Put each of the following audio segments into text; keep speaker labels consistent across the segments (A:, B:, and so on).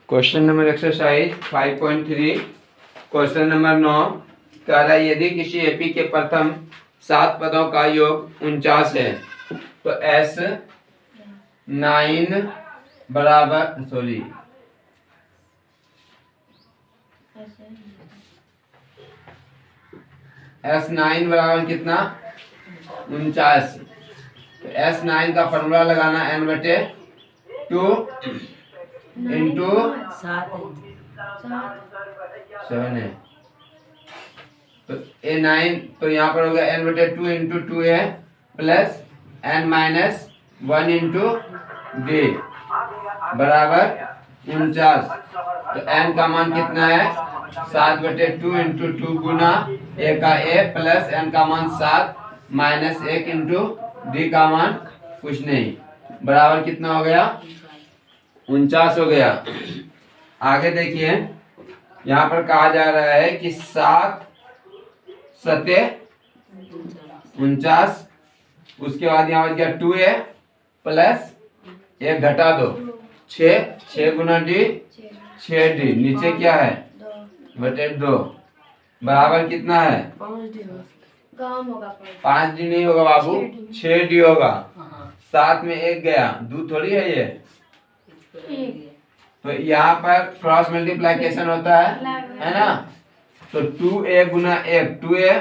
A: Question number exercise 5.3 question number 9 कह रहा है यदि किसी एपी के प्रथम 7 पदों का योग 49 है तो S9 बराबर कितना 49। तो S9 का फॉर्मूला लगाना n/2 इंटू 7 है तो A9 तो यहाँ पर हो गया n/2 into 2a plus n-1 into d बराबर 49। तो n का मान कितना है 7/2 इंटू 2 गुना a का a प्लस n का मान 7 माइनस 1 इंटू d का मान कुछ नहीं बराबर कितना हो गया 49 हो गया। आगे देखिए यहाँ पर कहा जा रहा है कि 7 सते 49 उसके बाद यहाँ बच गया 2a प्लस 1 घटा दो 6 गुना d 6d नीचे क्या है बटे 2 बराबर कितना है 5d नहीं होगा बाबू 6d होगा। 7 में 1 गया 2 थोड़ी है ये तो यहाँ पर क्रॉस मल्टीप्लिकेशन होता है ना। तो 2a गुना 1 2a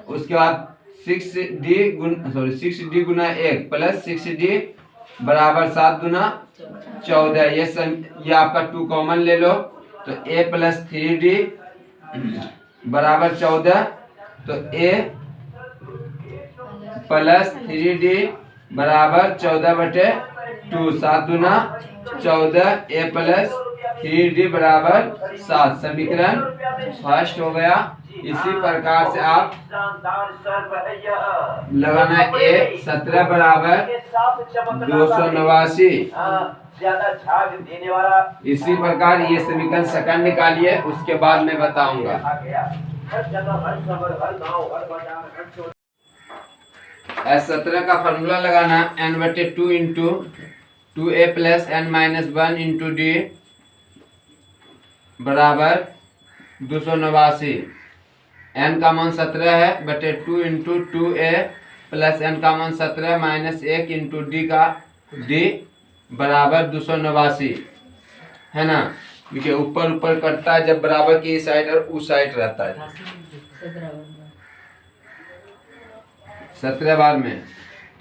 A: उसके बाद 6d गुना 1 प्लस 6d बराबर 7 गुना 14। ये आपका 2 कॉमन ले लो तो a प्लस 3d बराबर 14। तो a प्लस 3d बराबर 14/2 7 गुना 14 a प्लस 3d बराबर 7 समीकरण फर्स्ट हो गया। इसी प्रकार से आप लगाना a 17 बराबर 289। इसी प्रकार ये समीकरण सेकंड निकालिए उसके बाद मैं बताऊंगा। S17 का फॉर्मूला लगाना n/2 into 2a plus n-1 into d बराबर 289। n का मान 17 है बटे 2 इंटू 2a प्लस n का मान 17 माइनस 1 इंटू d का d बराबर 289 है ना। देखिए ऊपर ऊपर कटता है जब बराबर की साइड और उस साइड रहता है 17 बार में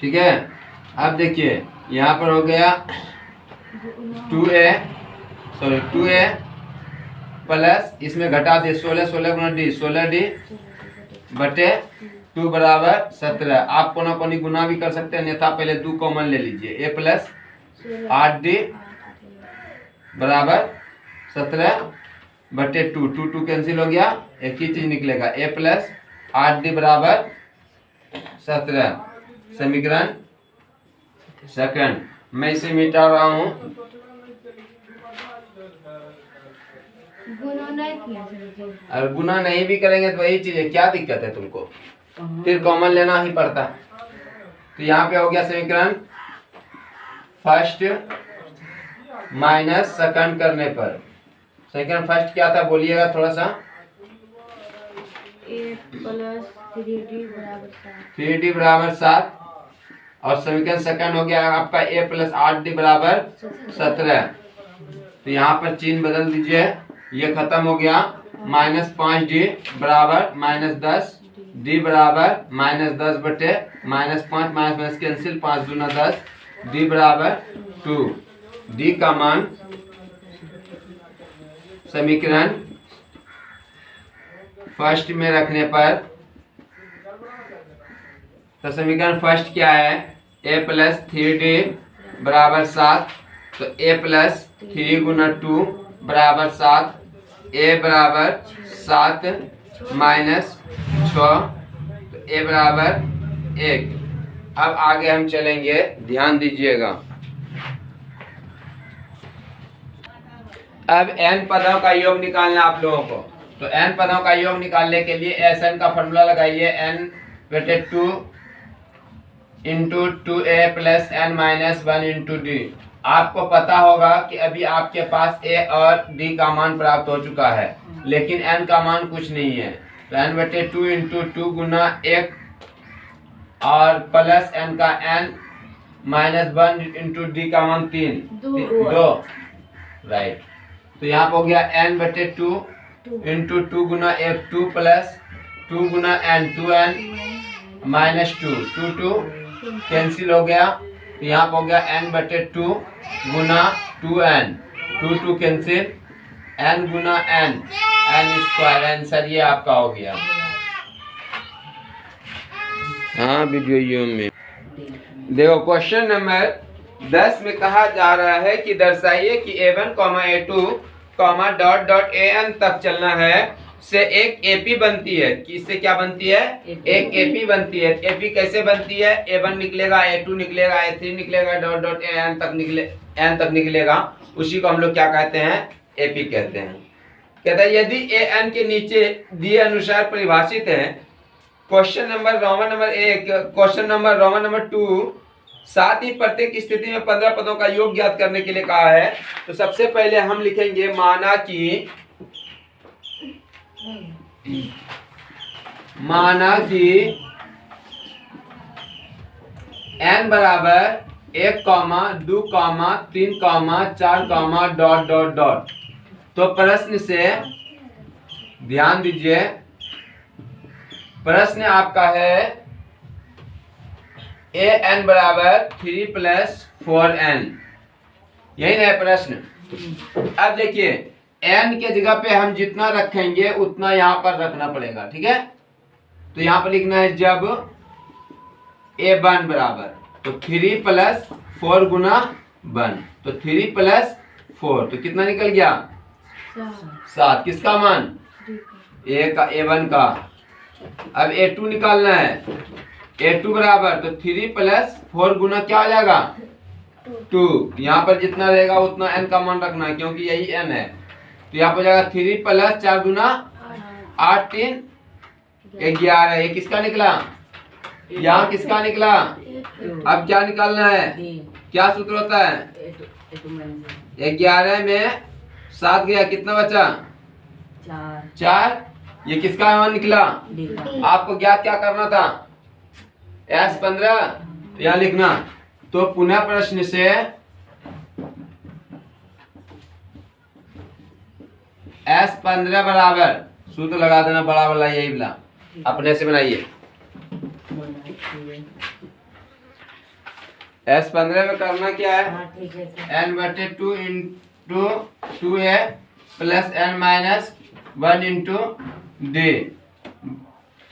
A: ठीक है। अब देखिए यहाँ पर हो गया 2a प्लस इसमें घटा दे 16 गुना d 16d बटे 2 बराबर 17। आप कोना कोनी गुना भी कर सकते हैं अन्यथा पहले 2 कॉमन ले लीजिए a प्लस 8d बराबर 17 बटे 2 कैंसिल हो गया एक ही चीज निकलेगा a प्लस 8d बराबर 17 समीकरण सेकंड। मैं इसे मिटा रहा हूँ और गुना नहीं भी करेंगे तो वही चीज है क्या दिक्कत है तुमको फिर कॉमन लेना ही पड़ता है। तो यहाँ पे हो गया समीकरण फर्स्ट माइनस सेकंड करने पर समीकरण फर्स्ट क्या था बोलिएगा थोड़ा सा 3d बराबर 7 और समीकरण सेकंड हो गया आपका a प्लस 8d बराबर 17। तो यहाँ पर चिन्ह बदल दीजिए ये खत्म हो गया -5d बराबर -10 d बराबर -10 बटे -5 माइनस कैंसिल 5 दूना 10 d बराबर 2 d का मान समीकरण फर्स्ट में रखने पर तो समीकरण फर्स्ट क्या है a प्लस 3d बराबर 7 तो a प्लस 3 गुना 2 बराबर 7 a बराबर 7 माइनस 6 तो a बराबर 1। अब आगे हम चलेंगे ध्यान दीजिएगा। अब n पदों का योग निकालना आप लोगों को। तो n पदों का योग निकालने के लिए Sn का फॉर्मूला लगाइए n/2 into 2a plus n-1 into d आपको पता होगा कि अभी आपके पास ए और डी का मान प्राप्त हो चुका है, लेकिन एन का मान कुछ नहीं है। तो एन बटे 2 इंटू 2 गुना 1 और प्लस एन का एन माइनस 1 इंटू डी का मान 3 2 राइट। तो यहाँ पे हो गया एन बटे 2 इंटू 2 गुना 1 2 प्लस 2 गुना एन 2n माइनस 2 2 कैंसिल हो गया। तो यहाँ पे हो गया एन बटे 2 गुना 2n 2 कैंसिल n गुना n स्क्वायर आंसर ये आपका हो गया। हाँ वीडियो में देखो क्वेश्चन नंबर 10 में कहा जा रहा है कि दर्शाइए कि a1, a2, dot dot an तक चलना है से एक AP बनती है। कि इससे क्या बनती है? एक AP बनती है। AP कैसे बनती है? A1 निकलेगा, A2 निकलेगा, A3 निकलेगा, डॉट डॉट n तक निकलेगा। उसी को हम लोग क्या कहते हैं? AP कहते हैं। कहता है यदि an के नीचे दिए अनुसार परिभाषित है। Question number Roman number 1, question number Roman number 2, साथ ही प्रत्येक स्थिति में 15 पदों का योग ज्ञात करने के लिए कहा है। तो सबसे पहले हम लिखेंगे माना कि n बराबर 1, 2, 3, 4, डॉट डॉट डॉट। तो प्रश्न से ध्यान दीजिए, प्रश्न आपका है an बराबर 3 प्लस 4n, यही ना है प्रश्न। अब देखिए n के जगह पे हम जितना रखेंगे उतना यहाँ पर रखना पड़ेगा, ठीक है। तो यहाँ पर लिखना है जब a1 बराबर तो 3 प्लस 4 गुना 1, तो 3 प्लस 4 तो कितना निकल गया? 7। किसका मान? a1 का। अब a2 निकालना है। a2 बराबर तो 3 प्लस 4 गुना क्या हो जाएगा? 2। यहाँ पर जितना रहेगा उतना n का मान रखना है क्योंकि यही n है। तो यहाँ पर जाएगा 3 प्लस 4 गुना 8 3 11। ये किसका निकला? यहाँ किसका निकला? अब क्या निकालना है? क्या सूत्र होता है? 11 में 7 गया, कितना बचा? 4। ये किसका मान निकला? आपको ज्ञात क्या करना था? S15। तो यहाँ लिखना। तो पुनः प्रश्न से S15 बराबर सूत्र लगा देना, बड़ा वाला यही वाला अपने से बनाइए। S15 में करना क्या है? n बटे 2 into 2a plus n minus 1 into d।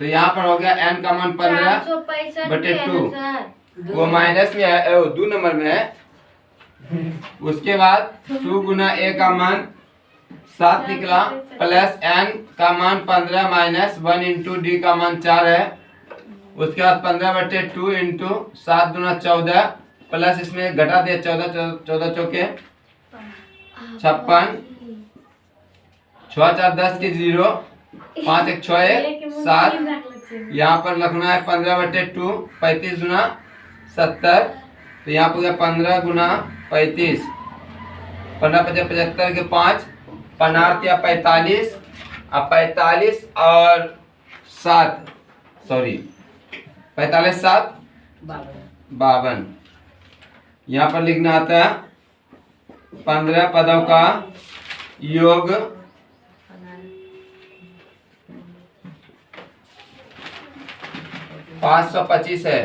A: तो यहाँ पर हो गया n का मान 15 बटे 2, वो माइनस में है, 2 नंबर में है। उसके बाद 2 गुना a का मान 7 निकला, प्लस n का मान 15 माइनस 1 इंटू डी का मान 4 है। उसके बाद 15 बटे 2 इंटू 7 दूना 14, प्लस इसमें घटा दिया 14 चौके 56, 6 4 10 की 0, 5 1 6 1 7। यहाँ पर लिखना है 15 बटे 2 35 गुना 70। तो यहाँ पर 15 गुना 35, 15 55 75 के 5, 45। अब 45 और 7 45 7 52। यहाँ पर लिखना आता है 15 पदों का योग 525 है।